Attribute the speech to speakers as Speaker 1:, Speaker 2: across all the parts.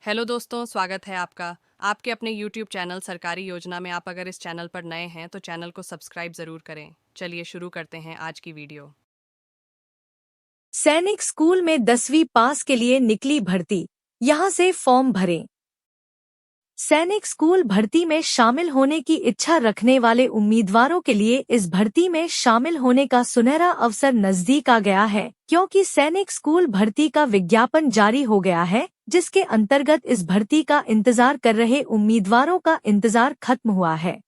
Speaker 1: Hello दोस्तों, स्वागत है आपका आपके अपने यूट्यूब चैनल सरकारी योजना में। आप अगर इस चैनल पर नए हैं तो चैनल को सब्सक्राइब ज़रूर करें। चलिए शुरू करते हैं आज की वीडियो।
Speaker 2: सैनिक स्कूल में 10वीं पास के लिए निकली भर्ती, यहां से फॉर्म भरें। सैनिक स्कूल भर्ती में शामिल होने की इच्छा रखने वाले उम्मीदवारों के लिए इस भर्ती में शामिल होने का सुनहरा अवसर नजदीक आ गया है, क्योंकि सैनिक स्कूल भर्ती का विज्ञापन जारी हो गया है, जिसके अंतर्गत इस भर्ती का इंतजार कर रहे उम्मीदवारों का इंतजार खत्म हुआ है।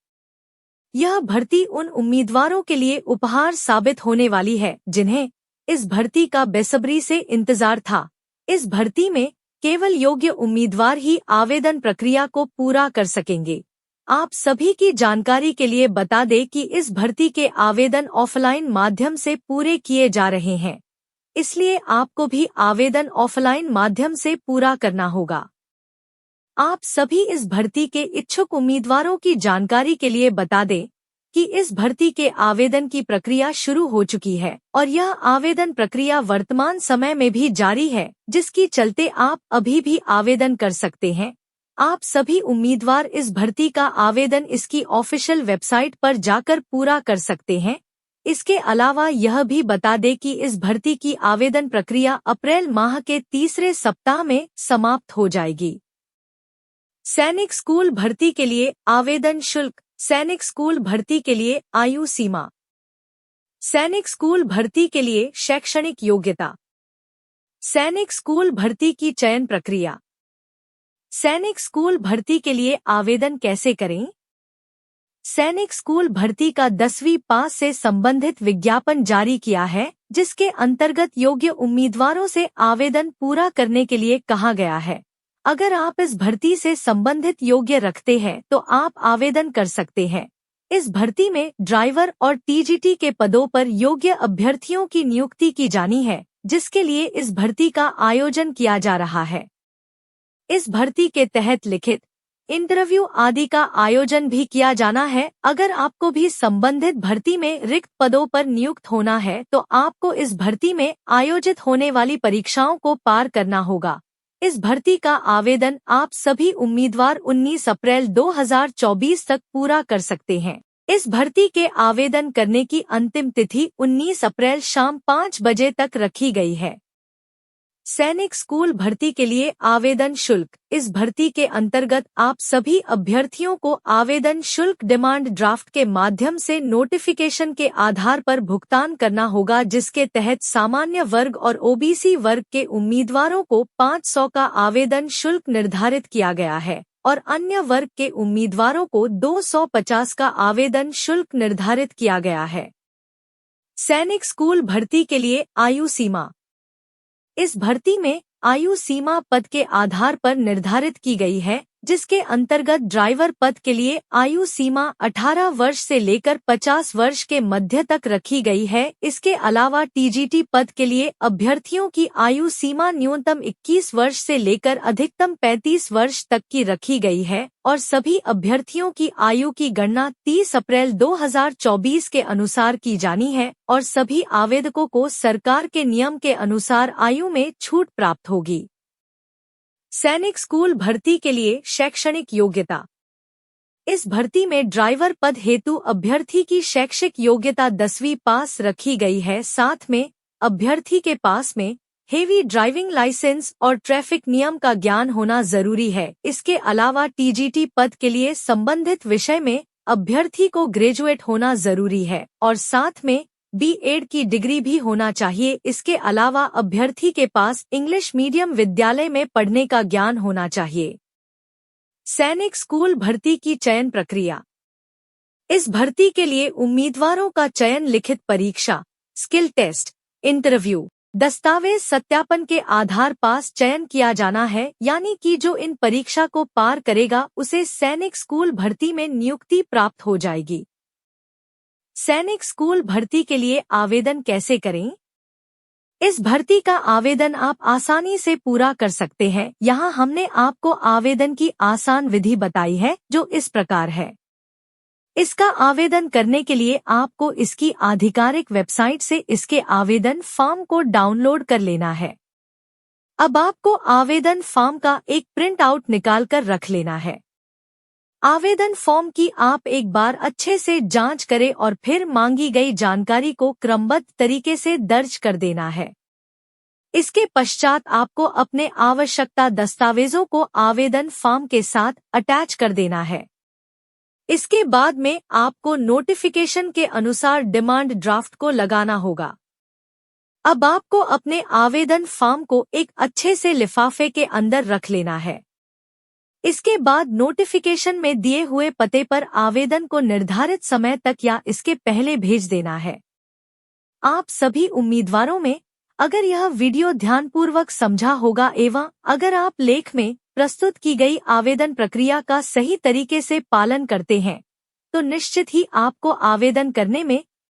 Speaker 2: यह भर्ती उन उम्मीदवारों के लिए उपहार साबित होने वाली है जिन्हें इस भर्ती का बेसब्री से इंतजार था। इस भर्ती में केवल योग्य उम्मीदवार ही आवेदन प्रक्रिया को पूरा कर सकेंगे। आप सभी की जानकारी के लिए बता दें कि इस भर्ती के आवेदन ऑफलाइन माध्यम से पूरे किए जा रहे हैं, इसलिए आपको भी आवेदन ऑफलाइन माध्यम से पूरा करना होगा। आप सभी इस भर्ती के इच्छुक उम्मीदवारों की जानकारी के लिए बता दें कि इस भर्ती के आवेदन की प्रक्रिया शुरू हो चुकी है और यह आवेदन प्रक्रिया वर्तमान समय में भी जारी है, जिसकी चलते आप अभी भी आवेदन कर सकते हैं। आप सभी उम्मीदवार इस भर्ती का आवेदन इसकी ऑफिशियल वेबसाइट पर जाकर पूरा कर सकते हैं। इसके अलावा यह भी बता दें कि इस भर्ती की आवेदन प्रक्रिया अप्रैल माह के तीसरे सप्ताह में समाप्त हो जाएगी। सैनिक स्कूल भर्ती के लिए आवेदन शुल्क। सैनिक स्कूल भर्ती के लिए आयु सीमा। सैनिक स्कूल भर्ती के लिए शैक्षणिक योग्यता। सैनिक स्कूल भर्ती की चयन प्रक्रिया। सैनिक स्कूल भर्ती के लिए आवेदन कैसे करें? सैनिक स्कूल भर्ती का 10वीं पास से संबंधित विज्ञापन जारी किया है, जिसके अंतर्गत योग्य उम्मीदवारों से आवेदन पूरा करने के लिए कहा गया है। अगर आप इस भर्ती से संबंधित योग्य रखते हैं तो आप आवेदन कर सकते हैं। इस भर्ती में ड्राइवर और टीजीटी के पदों पर योग्य अभ्यर्थियों की नियुक्ति की जानी है, जिसके लिए इस भर्ती का आयोजन किया जा रहा है। इस भर्ती के तहत लिखित इंटरव्यू आदि का आयोजन भी किया जाना है। अगर आपको भी संबंधित भर्ती में रिक्त पदों पर नियुक्त होना है तो आपको इस भर्ती में आयोजित होने वाली परीक्षाओं को पार करना होगा। इस भर्ती का आवेदन आप सभी उम्मीदवार 19 अप्रैल 2024 तक पूरा कर सकते हैं। इस भर्ती के आवेदन करने की अंतिम तिथि 19 अप्रैल शाम 5 बजे तक रखी गई है। सैनिक स्कूल भर्ती के लिए आवेदन शुल्क। इस भर्ती के अंतर्गत आप सभी अभ्यर्थियों को आवेदन शुल्क डिमांड ड्राफ्ट के माध्यम से नोटिफिकेशन के आधार पर भुगतान करना होगा, जिसके तहत सामान्य वर्ग और ओबीसी वर्ग के उम्मीदवारों को 500 का आवेदन शुल्क निर्धारित किया गया है और अन्य वर्ग के उम्मीदवारों को 250 का आवेदन शुल्क निर्धारित किया गया है। सैनिक स्कूल भर्ती के लिए आयु सीमा। इस भर्ती में आयु सीमा पद के आधार पर निर्धारित की गई है, जिसके अंतर्गत ड्राइवर पद के लिए आयु सीमा 18 वर्ष से लेकर 50 वर्ष के मध्य तक रखी गई है। इसके अलावा टीजीटी पद के लिए अभ्यर्थियों की आयु सीमा न्यूनतम 21 वर्ष से लेकर अधिकतम 35 वर्ष तक की रखी गई है और सभी अभ्यर्थियों की आयु की गणना 30 अप्रैल 2024 के अनुसार की जानी है और सभी आवेदकों को सरकार के नियम के अनुसार आयु में छूट प्राप्त होगी। सैनिक स्कूल भर्ती के लिए शैक्षणिक योग्यता। इस भर्ती में ड्राइवर पद हेतु अभ्यर्थी की शैक्षिक योग्यता 10वीं पास रखी गई है। साथ में अभ्यर्थी के पास में हेवी ड्राइविंग लाइसेंस और ट्रैफिक नियम का ज्ञान होना जरूरी है। इसके अलावा टीजीटी पद के लिए संबंधित विषय में अभ्यर्थी को ग्रेजुएट होना जरूरी है और साथ में बीएड की डिग्री भी होना चाहिए। इसके अलावा अभ्यर्थी के पास इंग्लिश मीडियम विद्यालय में पढ़ने का ज्ञान होना चाहिए। सैनिक स्कूल भर्ती की चयन प्रक्रिया। इस भर्ती के लिए उम्मीदवारों का चयन लिखित परीक्षा, स्किल टेस्ट, इंटरव्यू, दस्तावेज सत्यापन के आधार पास चयन किया जाना है, यानी कि जो इन परीक्षा को पार करेगा उसे सैनिक स्कूल भर्ती में नियुक्ति प्राप्त हो जाएगी। सैनिक स्कूल भर्ती के लिए आवेदन कैसे करें? इस भर्ती का आवेदन आप आसानी से पूरा कर सकते हैं। यहाँ हमने आपको आवेदन की आसान विधि बताई है, जो इस प्रकार है। इसका आवेदन करने के लिए आपको इसकी आधिकारिक वेबसाइट से इसके आवेदन फॉर्म को डाउनलोड कर लेना है। अब आपको आवेदन फॉर्म का एक प्रिंट आउट निकाल कर रख लेना है। आवेदन फॉर्म की आप एक बार अच्छे से जांच करें और फिर मांगी गई जानकारी को क्रमबद्ध तरीके से दर्ज कर देना है। इसके पश्चात आपको अपने आवश्यकता दस्तावेजों को आवेदन फॉर्म के साथ अटैच कर देना है। इसके बाद में आपको नोटिफिकेशन के अनुसार डिमांड ड्राफ्ट को लगाना होगा। अब आपको अपने आवेदन फॉर्म को एक अच्छे से लिफाफे के अंदर रख लेना है। इसके बाद नोटिफिकेशन में दिए हुए पते पर आवेदन को निर्धारित समय तक या इसके पहले भेज देना है। आप सभी उम्मीदवारों में अगर यह वीडियो ध्यानपूर्वक समझा होगा एवं अगर आप लेख में प्रस्तुत की गई आवेदन प्रक्रिया का सही तरीके से पालन करते हैं तो निश्चित ही आपको आवेदन करने में